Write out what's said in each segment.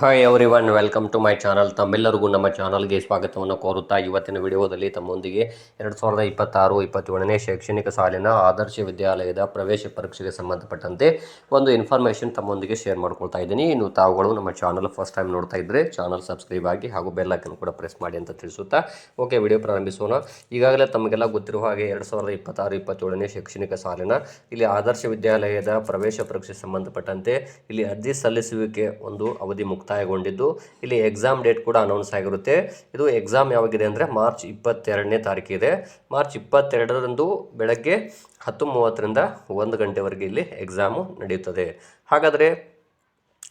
Hi everyone, welcome to my channel. ತಮ್ಮೆಲ್ಲರಿಗೂ ನಮ್ಮ ಚಾನಲ್ಗೆ ಸ್ವಾಗತವನ್ನು ಕೋರುತ್ತಾ ಇವತ್ತಿನ ವಿಡಿಯೋದಲ್ಲಿ ತಮ್ಮೊಂದಿಗೆ 2026-27ನೇ ಶೈಕ್ಷಣಿಕ ಸಾಲಿನ ಆದರ್ಶ ವಿದ್ಯಾಲಯದ ಪ್ರವೇಶ ಪರೀಕ್ಷೆಗೆ ಸಂಬಂಧಪಟ್ಟಂತೆ ಒಂದು ಇನ್ಫಾರ್ಮೇಷನ್ ತಮ್ಮೊಂದಿಗೆ ಶೇರ್ ಮಾಡ್ಕೊಳ್ತಾ ಇದ್ದೀನಿ. ಇನ್ನು ತಾವುಗಳು ನಮ್ಮ ಚಾನಲ್ ಫಸ್ಟ್ ಟೈಮ್ ನೋಡ್ತಾ ಇದ್ದರೆ ಚಾನಲ್ ಸಬ್ಸ್ಕ್ರೈಬ್ ಆಗಿ ಹಾಗೂ ಬೆಲ್ ಐಕನ್ ಕೂಡ ಪ್ರೆಸ್ ಮಾಡಿ ಅಂತ ತಿಳಿಸುತ್ತಾ ಓಕೆ ವಿಡಿಯೋ ಪ್ರಾರಂಭಿಸೋಣ. ಈಗಾಗಲೇ ತಮಗೆಲ್ಲ ಗೊತ್ತಿರುವ ಹಾಗೆ 2026-27ನೇ ಶೈಕ್ಷಣಿಕ ಸಾಲಿನ ಇಲ್ಲಿ ಆದರ್ಶ ವಿದ್ಯಾಲಯದ ಪ್ರವೇಶ ಪರೀಕ್ಷೆಗೆ ಸಂಬಂಧಪಟ್ಟಂತೆ ಇಲ್ಲಿ ಅರ್ಜಿ ಸಲ್ಲಿಸುವಿಕೆ ಒಂದು ಅವಧಿ ಮುಕ್ತಾಯಗೊಂಡಿದ್ದು ಇಲ್ಲಿ ಎಕ್ಸಾಮ್ ಡೇಟ್ ಕೂಡ ಅನೌನ್ಸ್ ಆಗಿರುತ್ತೆ. ಇದು ಎಕ್ಸಾಮ್ ಯಾವಾಗಿದೆ ಅಂದರೆ ಮಾರ್ಚ್ 22ನೇ ತಾರೀಕಿದೆ. ಮಾರ್ಚ್ 22ರಂದು ಬೆಳಗ್ಗೆ 10:30ರಿಂದ 1 ಗಂಟೆವರೆಗೆ ಇಲ್ಲಿ ಎಕ್ಸಾಮು ನಡೆಯುತ್ತದೆ. ಹಾಗಾದರೆ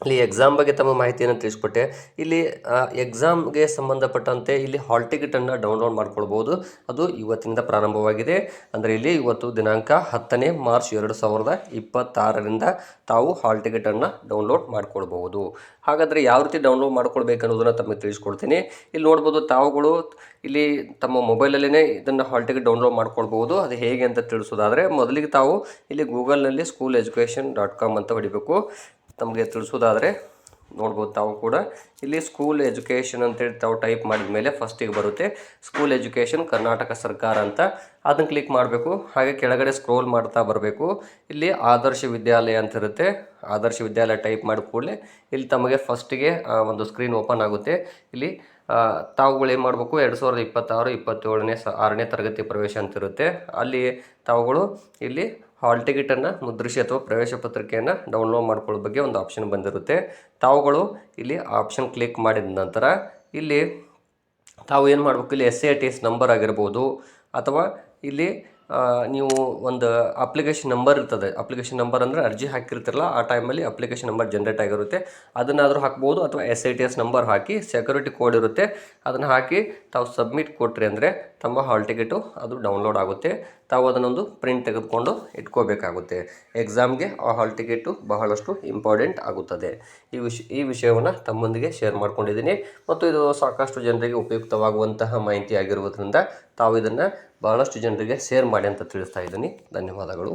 ಇಲ್ಲಿ ಎಕ್ಸಾಮ್ ಬಗ್ಗೆ ತಮ್ಮ ಮಾಹಿತಿಯನ್ನು ತಿಳಿಸ್ಕೊಟ್ಟೆ. ಇಲ್ಲಿ ಎಕ್ಸಾಮ್ಗೆ ಸಂಬಂಧಪಟ್ಟಂತೆ ಇಲ್ಲಿ ಹಾಲ್ ಟಿಕೆಟನ್ನು ಡೌನ್ಲೋಡ್ ಮಾಡ್ಕೊಳ್ಬೋದು. ಅದು ಇವತ್ತಿನಿಂದ ಪ್ರಾರಂಭವಾಗಿದೆ. ಅಂದರೆ ಇಲ್ಲಿ ಇವತ್ತು ದಿನಾಂಕ 10ನೇ ಮಾರ್ಚ್ 2026ರಿಂದ ತಾವು ಹಾಲ್ ಟಿಕೆಟನ್ನು ಡೌನ್ಲೋಡ್ ಮಾಡ್ಕೊಳ್ಬಹುದು. ಹಾಗಾದರೆ ಯಾವ ರೀತಿ ಡೌನ್ಲೋಡ್ ಮಾಡ್ಕೊಳ್ಬೇಕು ಅನ್ನೋದನ್ನು ತಮಗೆ ತಿಳಿಸ್ಕೊಡ್ತೀನಿ. ಇಲ್ಲಿ ನೋಡ್ಬೋದು, ತಾವುಗಳು ಇಲ್ಲಿ ತಮ್ಮ ಮೊಬೈಲಲ್ಲೇ ಇದನ್ನು ಹಾಲ್ ಟಿಕೆಟ್ ಡೌನ್ಲೋಡ್ ಮಾಡ್ಕೊಳ್ಬೋದು. ಅದು ಹೇಗೆ ಅಂತ ತಿಳಿಸೋದಾದರೆ ಮೊದಲಿಗೆ ತಾವು ಇಲ್ಲಿ ಗೂಗಲ್ನಲ್ಲಿ schooleducation.com ಅಂತ ಹೊಡಿಬೇಕು. ತಮಗೆ ತಿಳಿಸೋದಾದರೆ ನೋಡ್ಬೋದು, ತಾವು ಕೂಡ ಇಲ್ಲಿ ಸ್ಕೂಲ್ ಎಜುಕೇಷನ್ ಅಂತೇಳಿ ತಾವು ಟೈಪ್ ಮಾಡಿದ ಮೇಲೆ ಫಸ್ಟಿಗೆ ಬರುತ್ತೆ ಸ್ಕೂಲ್ ಎಜುಕೇಷನ್ ಕರ್ನಾಟಕ ಸರ್ಕಾರ ಅಂತ. ಅದನ್ನು ಕ್ಲಿಕ್ ಮಾಡಬೇಕು. ಹಾಗೆ ಕೆಳಗಡೆ ಸ್ಕ್ರೋಲ್ ಮಾಡ್ತಾ ಬರಬೇಕು. ಇಲ್ಲಿ ಆದರ್ಶ ವಿದ್ಯಾಲಯ ಅಂತ ಇರುತ್ತೆ. ಆದರ್ಶ ವಿದ್ಯಾಲಯ ಟೈಪ್ ಮಾಡಿದ ಕೂಡಲೇ ಇಲ್ಲಿ ತಮಗೆ ಫಸ್ಟಿಗೆ ಒಂದು ಸ್ಕ್ರೀನ್ ಓಪನ್ ಆಗುತ್ತೆ. ಇಲ್ಲಿ ತಾವುಗಳು ಏನು ಮಾಡಬೇಕು, 2026-27ನೇ 6ನೇ ತರಗತಿ ಪ್ರವೇಶ ಅಂತ ಇರುತ್ತೆ. ಅಲ್ಲಿ ತಾವುಗಳು ಇಲ್ಲಿ ಹಾಲ್ ಟಿಕೆಟನ್ನು ಮುದ್ರಿಸಿ ಅಥವಾ ಪ್ರವೇಶ ಪತ್ರಿಕೆಯನ್ನು ಡೌನ್ಲೋಡ್ ಮಾಡ್ಕೊಳ್ಳೋ ಬಗ್ಗೆ ಒಂದು ಆಪ್ಷನ್ ಬಂದಿರುತ್ತೆ. ತಾವುಗಳು ಇಲ್ಲಿ ಆಪ್ಷನ್ ಕ್ಲಿಕ್ ಮಾಡಿದ ನಂತರ ಇಲ್ಲಿ ತಾವು ಏನು ಮಾಡಬೇಕು, ಇಲ್ಲಿ SATS ನಂಬರ್ ಆಗಿರ್ಬೋದು ಅಥವಾ ಇಲ್ಲಿ ನೀವು ಒಂದು ಅಪ್ಲಿಕೇಶನ್ ನಂಬರ್ ಇರ್ತದೆ. ಅಪ್ಲಿಕೇಶನ್ ನಂಬರ್ ಅಂದರೆ ಅರ್ಜಿ ಹಾಕಿರ್ತಿರಲ್ಲ ಆ ಟೈಮಲ್ಲಿ ಅಪ್ಲಿಕೇಶನ್ ನಂಬರ್ ಜನ್ರೇಟ್ ಆಗಿರುತ್ತೆ. ಅದನ್ನಾದರೂ ಹಾಕ್ಬೋದು ಅಥವಾ SATS ನಂಬರ್ ಹಾಕಿ ಸೆಕ್ಯೂರಿಟಿ ಕೋಡ್ ಇರುತ್ತೆ, ಅದನ್ನು ಹಾಕಿ ತಾವು ಸಬ್ಮಿಟ್ ಕೊಟ್ರಿ ಅಂದರೆ ತಮ್ಮ ಹಾಲ್ ಟಿಕೆಟು ಅದು ಡೌನ್ಲೋಡ್ ಆಗುತ್ತೆ. ತಾವು ಅದನ್ನೊಂದು ಪ್ರಿಂಟ್ ತೆಗೆದುಕೊಂಡು ಇಟ್ಕೋಬೇಕಾಗುತ್ತೆ. ಎಕ್ಸಾಮ್ಗೆ ಆ ಹಾಲ್ ಟಿಕೆಟು ಬಹಳಷ್ಟು ಇಂಪಾರ್ಟೆಂಟ್ ಆಗುತ್ತದೆ. ಈ ವಿಷಯವನ್ನು ತಮ್ಮೊಂದಿಗೆ ಶೇರ್ ಮಾಡ್ಕೊಂಡಿದ್ದೀನಿ ಮತ್ತು ಇದು ಸಾಕಷ್ಟು ಜನರಿಗೆ ಉಪಯುಕ್ತವಾಗುವಂತಹ ಮಾಹಿತಿ ಆಗಿರುವುದರಿಂದ ತಾವು ಇದನ್ನು ಬಹಳಷ್ಟು ಜನರಿಗೆ ಶೇರ್ ಮಾಡಿ ಅಂತ ತಿಳಿಸ್ತಾ ಇದ್ದೀನಿ. ಧನ್ಯವಾದಗಳು.